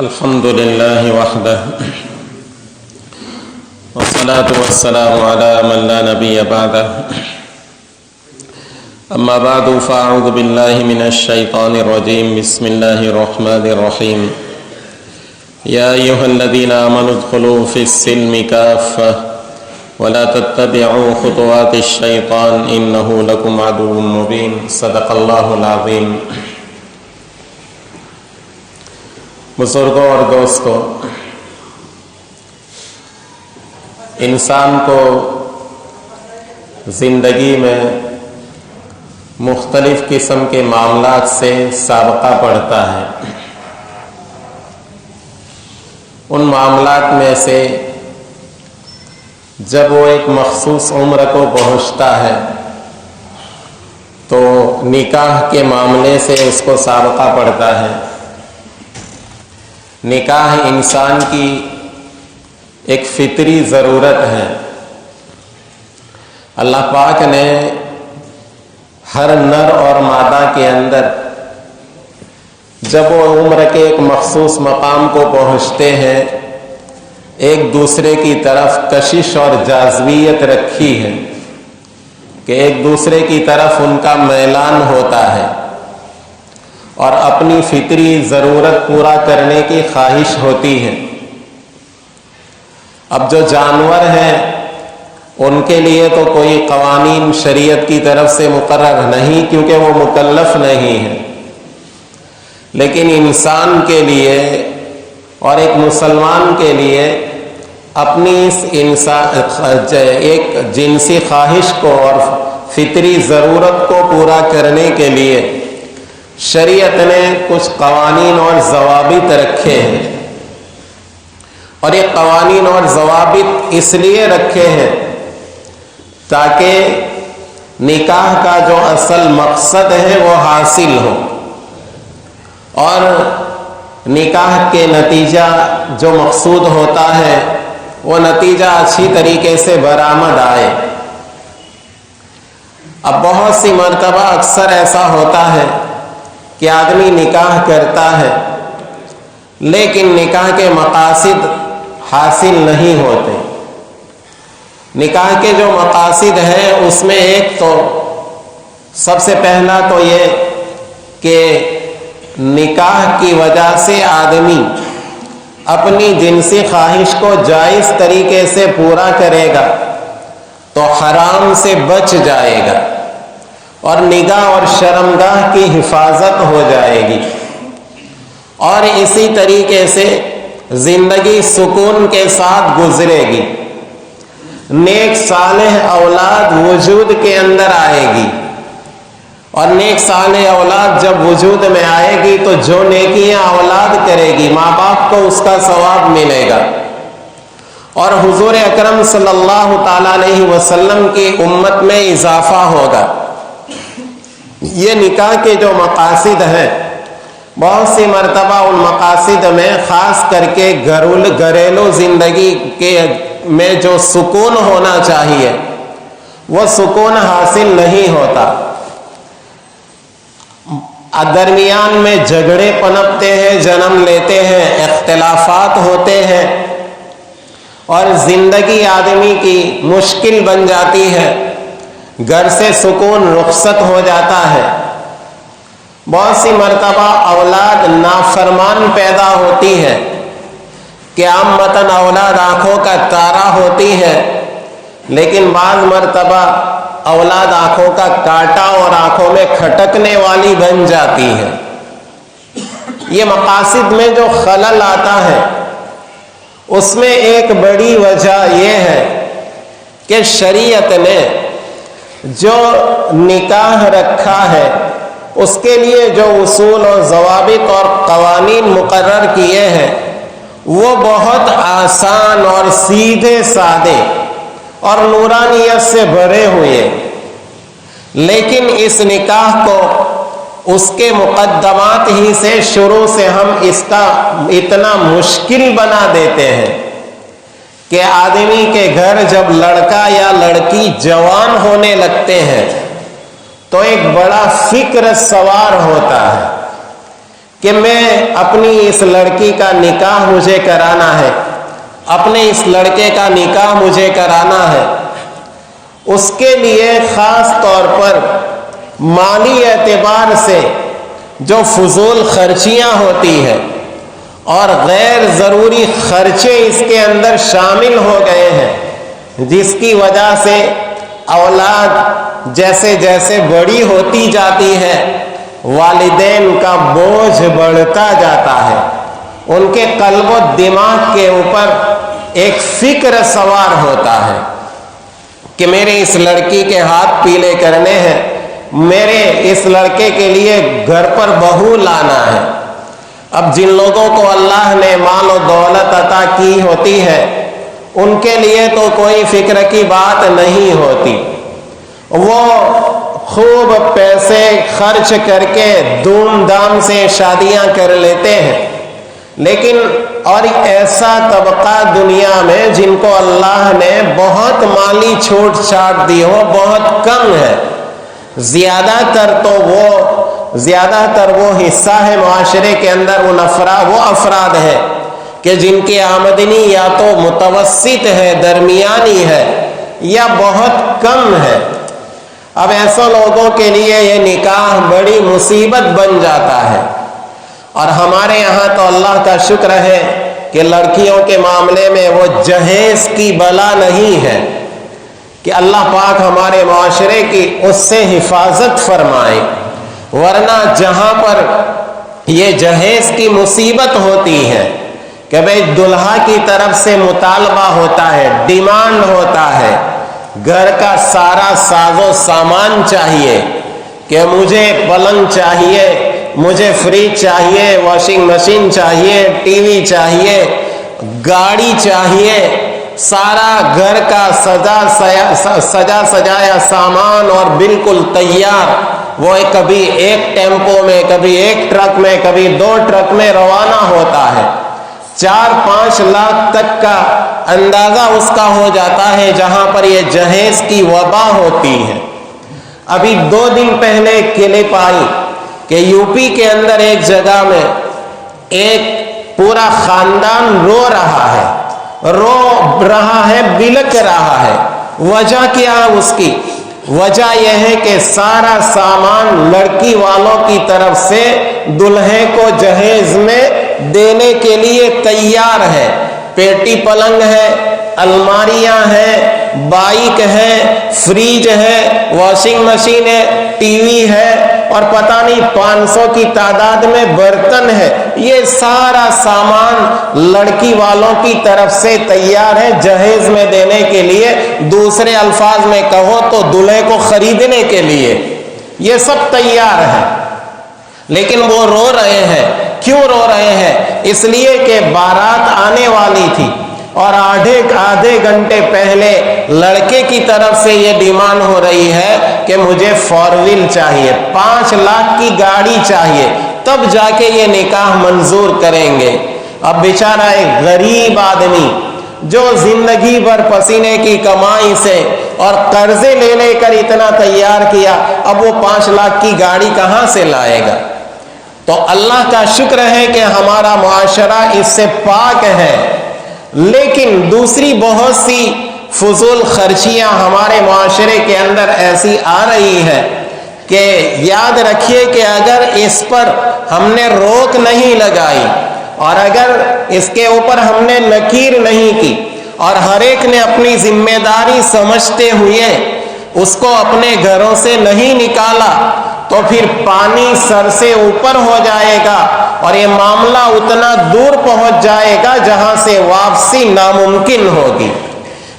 الحمد لله وحده والصلاة والسلام على من لا نبي بعده أما بعد فأعوذ بالله من الشيطان الرجيم بسم الله الرحمن الرحيم يا أيها الذين آمنوا ادخلوا في السلم كافة ولا تتبعوا خطوات الشيطان إنه لكم عدو مبين صدق الله العظيم۔ بزرگوں اور دوستوں، انسان کو زندگی میں مختلف قسم کے معاملات سے سابقہ پڑتا ہے۔ ان معاملات میں سے جب وہ ایک مخصوص عمر کو پہنچتا ہے تو نکاح کے معاملے سے اس کو سابقہ پڑتا ہے۔ نکاح انسان کی ایک فطری ضرورت ہے۔ اللہ پاک نے ہر نر اور مادہ کے اندر جب وہ عمر کے ایک مخصوص مقام کو پہنچتے ہیں ایک دوسرے کی طرف کشش اور جاذبیت رکھی ہے کہ ایک دوسرے کی طرف ان کا میلان ہوتا ہے اور اپنی فطری ضرورت پورا کرنے کی خواہش ہوتی ہے۔ اب جو جانور ہیں ان کے لیے تو کوئی قوانین شریعت کی طرف سے مقرر نہیں کیونکہ وہ مکلف نہیں ہے، لیکن انسان کے لیے اور ایک مسلمان کے لیے اپنی اس ایک جنسی خواہش کو اور فطری ضرورت کو پورا کرنے کے لیے شریعت نے کچھ قوانین اور ضوابط رکھے ہیں، اور یہ قوانین اور ضوابط اس لیے رکھے ہیں تاکہ نکاح کا جو اصل مقصد ہے وہ حاصل ہو اور نکاح کے نتیجہ جو مقصود ہوتا ہے وہ نتیجہ اچھی طریقے سے برآمد آئے۔ اب بہت سی مرتبہ اکثر ایسا ہوتا ہے کہ آدمی نکاح کرتا ہے لیکن نکاح کے مقاصد حاصل نہیں ہوتے۔ نکاح کے جو مقاصد ہیں اس میں ایک تو سب سے پہلا تو یہ کہ نکاح کی وجہ سے آدمی اپنی جنسی خواہش کو جائز طریقے سے پورا کرے گا تو حرام سے بچ جائے گا اور نگاہ اور شرمگاہ کی حفاظت ہو جائے گی، اور اسی طریقے سے زندگی سکون کے ساتھ گزرے گی، نیک صالح اولاد وجود کے اندر آئے گی، اور نیک صالح اولاد جب وجود میں آئے گی تو جو نیکیاں اولاد کرے گی ماں باپ کو اس کا ثواب ملے گا، اور حضور اکرم صلی اللہ تعالی علیہ وسلم کی امت میں اضافہ ہوگا۔ یہ نکاح کے جو مقاصد ہیں بہت سی مرتبہ ان مقاصد میں خاص کر کے گھریلو زندگی کے میں جو سکون ہونا چاہیے وہ سکون حاصل نہیں ہوتا، درمیان میں جھگڑے پنپتے ہیں، جنم لیتے ہیں، اختلافات ہوتے ہیں اور زندگی آدمی کی مشکل بن جاتی ہے، گھر سے سکون رخصت ہو جاتا ہے۔ بہت سی مرتبہ اولاد نافرمان پیدا ہوتی ہے کہ عامةً اولاد آنکھوں کا تارا ہوتی ہے، لیکن بعض مرتبہ اولاد آنکھوں کا کانٹا اور آنکھوں میں کھٹکنے والی بن جاتی ہے۔ یہ مقاصد میں جو خلل آتا ہے اس میں ایک بڑی وجہ یہ ہے کہ شریعت نے جو نکاح رکھا ہے اس کے لیے جو اصول اور ضوابط اور قوانین مقرر کیے ہیں وہ بہت آسان اور سیدھے سادے اور نورانیت سے بھرے ہوئے، لیکن اس نکاح کو اس کے مقدمات ہی سے شروع سے ہم اس کا اتنا مشکل بنا دیتے ہیں کہ آدمی کے گھر جب لڑکا یا لڑکی جوان ہونے لگتے ہیں تو ایک بڑا فکر سوار ہوتا ہے کہ میں اپنی اس لڑکی کا نکاح مجھے کرانا ہے، اپنے اس لڑکے کا نکاح مجھے کرانا ہے، اس کے لیے خاص طور پر مالی اعتبار سے جو فضول خرچیاں ہوتی ہیں اور غیر ضروری خرچے اس کے اندر شامل ہو گئے ہیں، جس کی وجہ سے اولاد جیسے جیسے بڑی ہوتی جاتی ہے والدین کا بوجھ بڑھتا جاتا ہے، ان کے قلب و دماغ کے اوپر ایک فکر سوار ہوتا ہے کہ میرے اس لڑکی کے ہاتھ پیلے کرنے ہیں، میرے اس لڑکے کے لیے گھر پر بہو لانا ہے۔ اب جن لوگوں کو اللہ نے مال و دولت عطا کی ہوتی ہے ان کے لیے تو کوئی فکر کی بات نہیں ہوتی، وہ خوب پیسے خرچ کر کے دھوم دھام سے شادیاں کر لیتے ہیں، لیکن اور ایسا طبقہ دنیا میں جن کو اللہ نے بہت مالی چھوٹ چھاٹ دی ہو بہت کم ہے۔ زیادہ تر وہ حصہ ہے معاشرے کے اندر وہ افراد ہیں کہ جن کی آمدنی یا تو متوسط ہے، درمیانی ہے، یا بہت کم ہے۔ اب ایسے لوگوں کے لیے یہ نکاح بڑی مصیبت بن جاتا ہے، اور ہمارے یہاں تو اللہ کا شکر ہے کہ لڑکیوں کے معاملے میں وہ جہیز کی بلا نہیں ہے، کہ اللہ پاک ہمارے معاشرے کی اس سے حفاظت فرمائے، ورنہ جہاں پر یہ جہیز کی مصیبت ہوتی ہے کہ بھئی دلہا کی طرف سے مطالبہ ہوتا ہے، ڈیمانڈ ہوتا ہے، گھر کا سارا ساز و سامان چاہیے، کہ مجھے پلنگ چاہیے، مجھے فریج چاہیے، واشنگ مشین چاہیے، ٹی وی چاہیے، گاڑی چاہیے، سارا گھر کا سجا سجایا سامان اور بالکل تیار، وہ کبھی ایک ٹیمپو میں، کبھی ایک ٹرک میں، کبھی 2 ٹرک میں روانہ ہوتا ہے۔ 4-5 لاکھ تک کا اندازہ اس کا ہو جاتا ہے جہاں پر یہ جہیز کی وبا ہوتی ہے۔ ابھی 2 دن پہلے ایک کلپ آئی کہ یو پی کے اندر ایک جگہ میں ایک پورا خاندان رو رہا ہے، بلک رہا ہے۔ وجہ کیا ہے اس کی؟ وجہ یہ ہے کہ سارا سامان لڑکی والوں کی طرف سے دلہے کو جہیز میں دینے کے لیے تیار ہے، پیٹی پلنگ ہے، الماریاں ہیں، بائک ہے، فریج ہے، واشنگ مشین ہے، ٹی وی ہے، اور پتہ نہیں 500 کی تعداد میں برتن ہے۔ یہ سارا سامان لڑکی والوں کی طرف سے تیار ہے جہیز میں دینے کے لیے، دوسرے الفاظ میں کہو تو دلہے کو خریدنے کے لیے یہ سب تیار ہے، لیکن وہ رو رہے ہیں۔ کیوں رو رہے ہیں؟ اس لیے کہ بارات آنے والی تھی اور آدھے گھنٹے پہلے لڑکے کی طرف سے یہ ڈیمانڈ ہو رہی ہے کہ مجھے 4 وہیل چاہیے، 5 لاکھ کی گاڑی چاہیے، تب جا کے یہ نکاح منظور کریں گے۔ اب بیچارہ ایک غریب آدمی جو زندگی بھر پسینے کی کمائی سے اور قرضے لے کر اتنا تیار کیا، اب وہ 5 لاکھ کی گاڑی کہاں سے لائے گا؟ تو اللہ کا شکر ہے کہ ہمارا معاشرہ اس سے پاک ہے، لیکن دوسری بہت سی فضول خرچیاں ہمارے معاشرے کے اندر ایسی آ رہی ہے کہ یاد رکھیے کہ اگر اس پر ہم نے روک نہیں لگائی اور اگر اس کے اوپر ہم نے نکیر نہیں کی اور ہر ایک نے اپنی ذمہ داری سمجھتے ہوئے اس کو اپنے گھروں سے نہیں نکالا، تو پھر پانی سر سے اوپر ہو جائے گا اور یہ معاملہ اتنا دور پہنچ جائے گا جہاں سے واپسی ناممکن ہوگی۔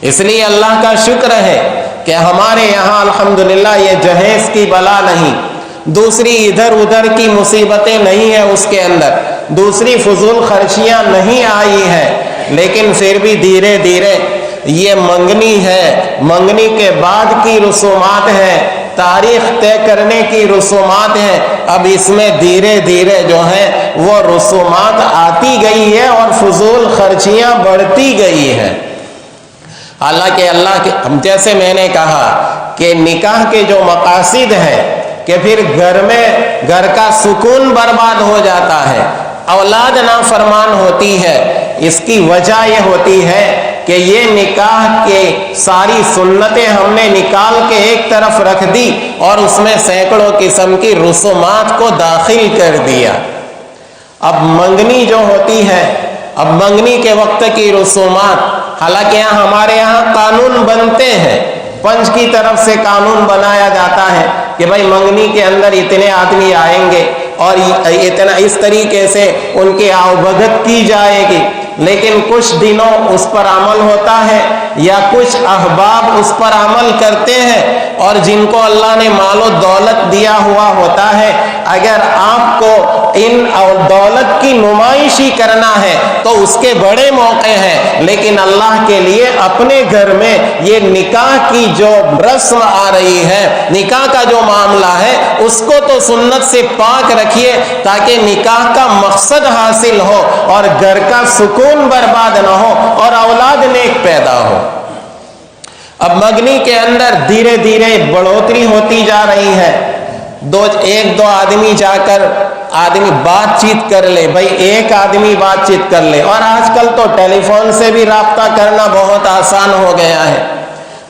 اس لیے اللہ کا شکر ہے کہ ہمارے یہاں الحمدللہ یہ جہیز کی بلا نہیں، دوسری ادھر ادھر کی مصیبتیں نہیں ہیں، اس کے اندر دوسری فضول خرچیاں نہیں آئی ہیں، لیکن پھر بھی دھیرے دھیرے یہ منگنی ہے، منگنی کے بعد کی رسومات ہے، تاریخ طے کرنے کی رسومات ہیں۔ اب اس میں دھیرے دھیرے جو ہے وہ رسومات آتی گئی ہے اور فضول خرچیاں بڑھتی گئی ہیں۔ حالانکہ اللہ کے جیسے میں نے کہا کہ نکاح کے جو مقاصد ہیں کہ پھر گھر میں گھر کا سکون برباد ہو جاتا ہے، اولاد نافرمان ہوتی ہے۔ اس کی وجہ یہ ہوتی ہے کہ یہ نکاح کے ساری سنتیں ہم نے نکال کے ایک طرف رکھ دی اور اس میں سینکڑوں قسم کی رسومات کو داخل کر دیا۔ اب منگنی جو ہوتی ہے، اب منگنی کے وقت کی رسومات، حالانکہ ہمارے یہاں قانون بنتے ہیں، پنچ کی طرف سے قانون بنایا جاتا ہے کہ بھائی منگنی کے اندر اتنے آدمی آئیں گے اور اتنا اس طریقے سے ان کی آؤبھگت کی جائے گی، لیکن کچھ دنوں اس پر عمل ہوتا ہے یا کچھ احباب اس پر عمل کرتے ہیں، اور جن کو اللہ نے مال و دولت دیا ہوا ہوتا ہے، اگر آپ کو ان دولت کی نمائش ہی کرنا ہے تو اس کے بڑے موقع ہیں، لیکن اللہ کے لیے اپنے گھر میں یہ نکاح کی جو رسم آ رہی ہے، نکاح کا جو معاملہ ہے، اس کو تو سنت سے پاک رکھیے تاکہ نکاح کا مقصد حاصل ہو اور گھر کا سکون برباد نہ ہو اور اولاد نیک پیدا ہو۔ اب منگنی کے اندر دھیرے دھیرے بڑھوتری ہوتی جا رہی ہے، ایک دو آدمی جا کر آدمی بات چیت کر لے، بھائی ایک آدمی بات چیت کر لے، اور آج کل تو ٹیلی فون سے بھی رابطہ کرنا بہت آسان ہو گیا ہے۔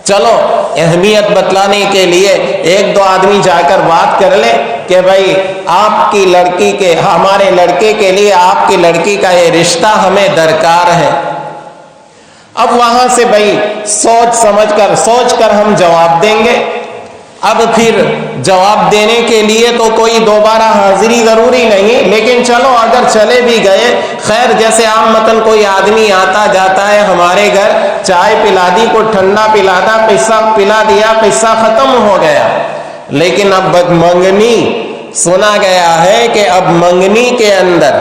چلو اہمیت بتلانے کے لیے ایک دو آدمی جا کر بات کر لے کہ بھائی آپ کی لڑکی کے، ہمارے لڑکے کے لیے آپ کی لڑکی کا یہ رشتہ ہمیں درکار ہے۔ اب وہاں سے بھائی سوچ کر ہم جواب دیں گے۔ اب پھر جواب دینے کے لیے تو کوئی دوبارہ حاضری ضروری نہیں، لیکن چلو اگر چلے بھی گئے، خیر جیسے عامتاً کوئی آدمی آتا جاتا ہے ہمارے گھر، چائے پلا دی، کو ٹھنڈا پلا دا، قصہ پلا دیا، قصہ ختم ہو گیا۔ لیکن اب منگنی سنا گیا ہے کہ اب منگنی کے اندر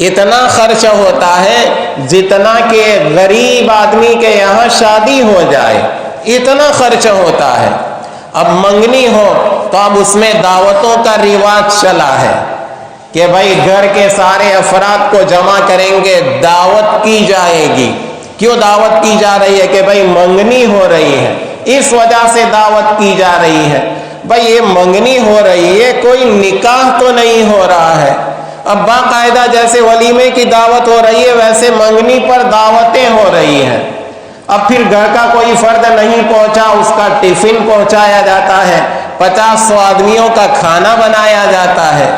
اتنا خرچ ہوتا ہے جتنا کہ غریب آدمی کے یہاں شادی ہو جائے، اتنا خرچ ہوتا ہے۔ اب منگنی ہو تو اب اس میں دعوتوں کا رواج چلا ہے کہ بھائی گھر کے سارے افراد کو جمع کریں گے، دعوت کی جائے گی۔ کیوں دعوت کی جا رہی ہے؟ کہ بھائی منگنی ہو رہی ہے، اس وجہ سے دعوت کی جا رہی ہے۔ بھائی یہ منگنی ہو رہی ہے، کوئی نکاح تو نہیں ہو رہا ہے۔ اب باقاعدہ جیسے ولیمے کی دعوت ہو رہی ہے ویسے منگنی پر دعوتیں ہو رہی ہیں۔ اب پھر گھر کا کوئی فرد نہیں پہنچا، اس کا ٹفن پہنچایا جاتا ہے، 50-100 آدمیوں کا کھانا بنایا جاتا ہے۔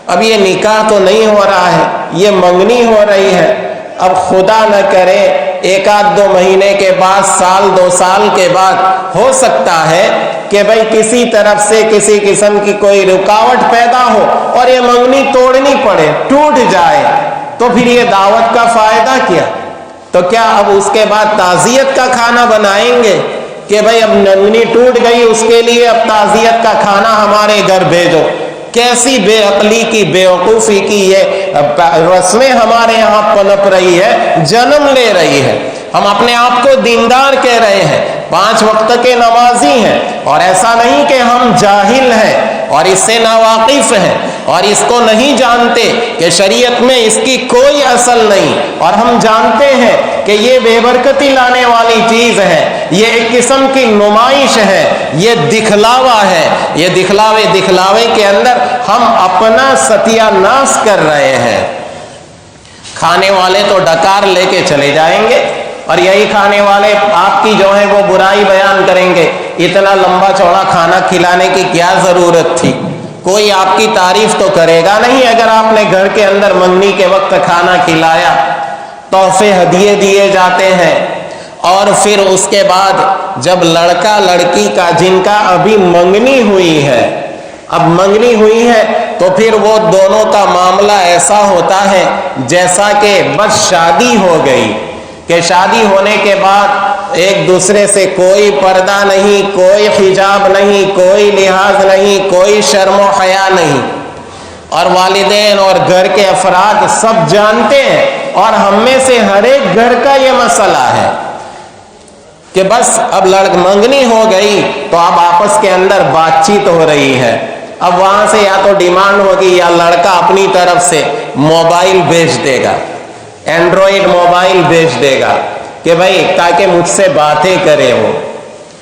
اب یہ نکاح تو نہیں ہو رہا ہے، یہ منگنی ہو رہی ہے۔ اب خدا نہ کرے 1-2 مہینے کے بعد، سال 2 سال کے بعد ہو سکتا ہے کہ بھائی کسی طرف سے کسی قسم کی کوئی رکاوٹ پیدا ہو اور یہ منگنی توڑنی پڑے، ٹوٹ جائے، تو پھر یہ دعوت کا فائدہ کیا؟ تو کیا اب اس کے بعد تعزیت کا کھانا بنائیں گے کہ بھائی اب منگنی ٹوٹ گئی، اس کے لیے اب تعزیت کا کھانا ہمارے گھر بھیجو؟ کیسی بے عقلی کی، بے وقوفی کی یہ رسمیں ہمارے یہاں پنپ رہی ہے، جنم لے رہی ہے۔ ہم اپنے آپ کو دیندار کہہ رہے ہیں، 5 وقت کے نمازی ہیں، اور ایسا نہیں کہ ہم جاہل ہیں اور اس سے ناواقف ہیں اور اس کو نہیں جانتے کہ شریعت میں اس کی کوئی اصل نہیں، اور ہم جانتے ہیں کہ یہ بے برکتی لانے والی چیز ہے، یہ ایک قسم کی نمائش ہے، یہ دکھلاوا ہے۔ یہ دکھلاوے کے اندر ہم اپنا ستیہ ناش کر رہے ہیں۔ کھانے والے تو ڈکار لے کے چلے جائیں گے اور یہی کھانے والے آپ کی جو ہے وہ برائی بیان کریں گے، اتنا لمبا چوڑا کھانا کھلانے کی کیا ضرورت تھی؟ کوئی آپ کی تعریف تو کرے گا نہیں اگر آپ نے گھر کے اندر منگنی کے وقت کھانا کھلایا۔ تحفے ہدیے دیے جاتے ہیں، اور پھر اس کے بعد جب لڑکا لڑکی کا جن کا ابھی منگنی ہوئی ہے، اب منگنی ہوئی ہے تو پھر وہ دونوں کا معاملہ ایسا ہوتا ہے جیسا کہ بس شادی ہو گئی، کہ شادی ہونے کے بعد ایک دوسرے سے کوئی پردہ نہیں، کوئی حجاب نہیں، کوئی لحاظ نہیں، کوئی شرم و حیا نہیں، اور والدین اور گھر کے افراد سب جانتے ہیں، اور ہم میں سے ہر ایک گھر کا یہ مسئلہ ہے کہ بس اب منگنی ہو گئی تو اب آپس کے اندر بات چیت ہو رہی ہے۔ اب وہاں سے یا تو ڈیمانڈ ہوگی یا لڑکا اپنی طرف سے موبائل بھیج دے گا، اینڈرائڈ موبائل بھیج دے گا کہ بھائی تاکہ مجھ سے باتیں کرے وہ،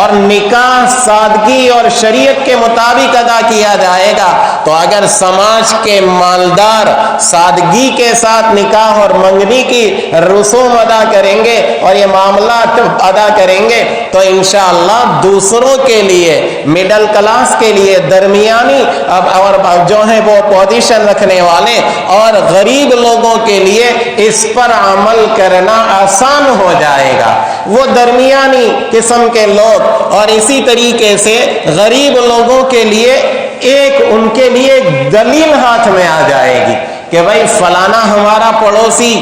اور نکاح سادگی اور شریعت کے مطابق ادا کیا جائے گا تو اگر سماج کے مالدار سادگی کے ساتھ نکاح اور منگنی کی رسوم ادا کریں گے اور یہ معاملات ادا کریں گے تو انشاءاللہ دوسروں کے لیے مڈل کلاس کے لیے درمیانی اور جو ہے وہ پوزیشن رکھنے والے اور غریب لوگوں کے لیے اس پر عمل کرنا آسان ہو جائے گا. وہ درمیانی قسم کے لوگ اور اسی طریقے سے غریب لوگوں کے لیے ان کے لیے دلیل ہاتھ میں آ جائے گی کہ بھائی فلانا ہمارا پڑوسی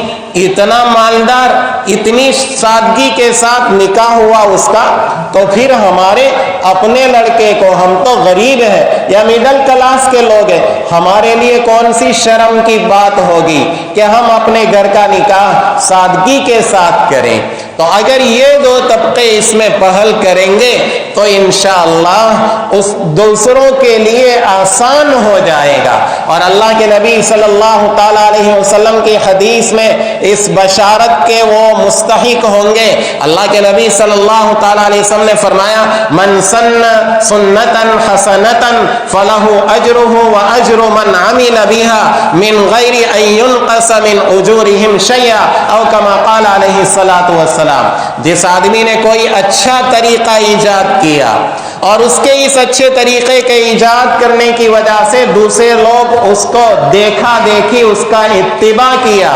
اتنا مالدار اتنی سادگی کے ساتھ نکاح ہوا اس کا تو پھر ہمارے اپنے لڑکے کو ہم تو غریب ہیں یا مڈل کلاس کے لوگ ہیں ہمارے لیے کون سی شرم کی بات ہوگی کہ ہم اپنے گھر کا نکاح سادگی کے ساتھ کریں. تو اگر یہ دو طبقے اس میں پہل کریں گے تو انشاءاللہ اس دوسروں کے لیے آسان ہو جائے گا. اور اللہ کے نبی صلی اللہ تعالی علیہ وسلم کی حدیث میں اس بشارت کے وہ مستحق ہوں گے. اللہ کے نبی صلی اللہ تعالی علیہ وسلم نے فرمایا من سن سنتا حسنتا فلہ اجرہ واجر من عمل بها من غیر ان ينقص من اجورهم شیئا او کما قال علیہ الصلاۃ والسلام. جس آدمی نے کوئی اچھا طریقہ ایجاد کیا اور اس کے اس اچھے طریقے کے ایجاد کرنے کی وجہ سے دوسرے لوگ اس کو دیکھا دیکھی اس کا اتباع کیا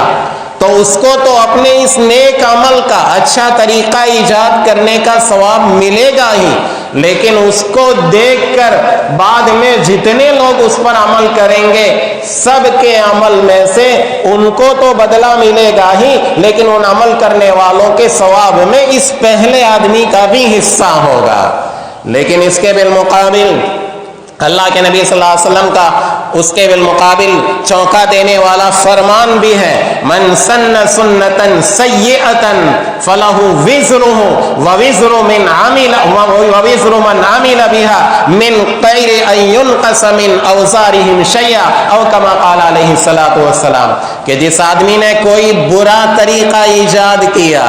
تو اس کو تو اپنے اس نیک عمل کا اچھا طریقہ ایجاد کرنے کا ثواب ملے گا ہی لیکن اس کو دیکھ کر بعد میں جتنے لوگ اس پر عمل کریں گے سب کے عمل میں سے ان کو تو بدلہ ملے گا ہی لیکن ان عمل کرنے والوں کے ثواب میں اس پہلے آدمی کا بھی حصہ ہوگا. لیکن اس کے بالمقابل اللہ کے نبی صلی اللہ علیہ وسلم کا اس کے بالمقابل چونکا دینے والا فرمان بھی ہے من سن سنتا سیئتا فلہ وزرہ ووزر من عمل بها من غیر ان ينقص من اوزارهم شیئا او کما قال علیہ الصلاۃ والسلام. کہ جس آدمی نے کوئی برا طریقہ ایجاد کیا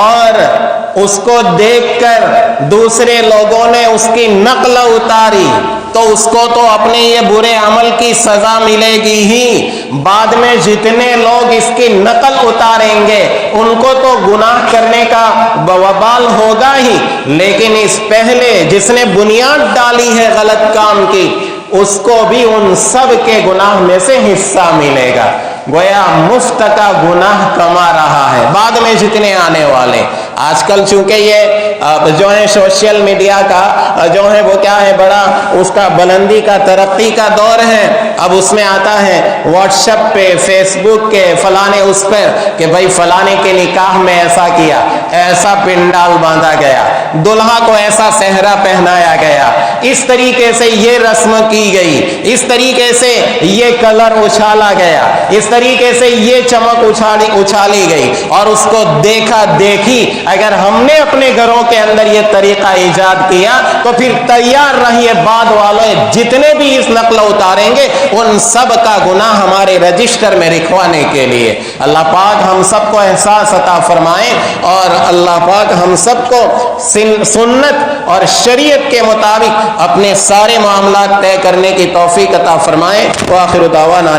اور اس کو دیکھ کر دوسرے لوگوں نے اس کی نقل اتاری تو اس کو تو اپنے یہ برے عمل کی سزا ملے گی ہی بعد میں جتنے لوگ اس کی نقل اتاریں گے ان کو تو گناہ کرنے کا وبال ہوگا ہی لیکن اس پہلے جس نے بنیاد ڈالی ہے غلط کام کی اس کو بھی ان سب کے گناہ میں سے حصہ ملے گا. گویا مفت کا گناہ کما رہا ہے بعد میں جتنے آنے والے. آج کل چونکہ یہ جو ہے سوشل میڈیا کا جو ہے وہ کیا ہے بڑا اس کا بلندی کا ترقی کا دور ہے. اب اس میں آتا ہے واٹس ایپ پہ فیس بک کے فلانے اس پر کہ بھائی فلانے کے نکاح میں ایسا کیا ایسا پنڈال باندھا گیا دلہا کو ایسا صحرا پہنایا گیا اس طریقے سے یہ رسم کی گئی اس طریقے سے یہ کلر اچھالا گیا اس طریقے سے یہ چمک اچھالی گئی اور اس کو دیکھا دیکھی اگر ہم نے اپنے گھروں کے اندر یہ طریقہ ایجاد کیا تو پھر تیار رہیے بعد والے جتنے بھی اس نقل اتاریں گے ان سب کا گناہ ہمارے رجسٹر میں لکھوانے کے لیے. اللہ پاک ہم سب کو احساس عطا فرمائے اور اللہ پاک ہم سب کو سنت اور شریعت کے مطابق اپنے سارے معاملات طے کرنے کی توفیق عطا فرمائے. وآخر دعوانا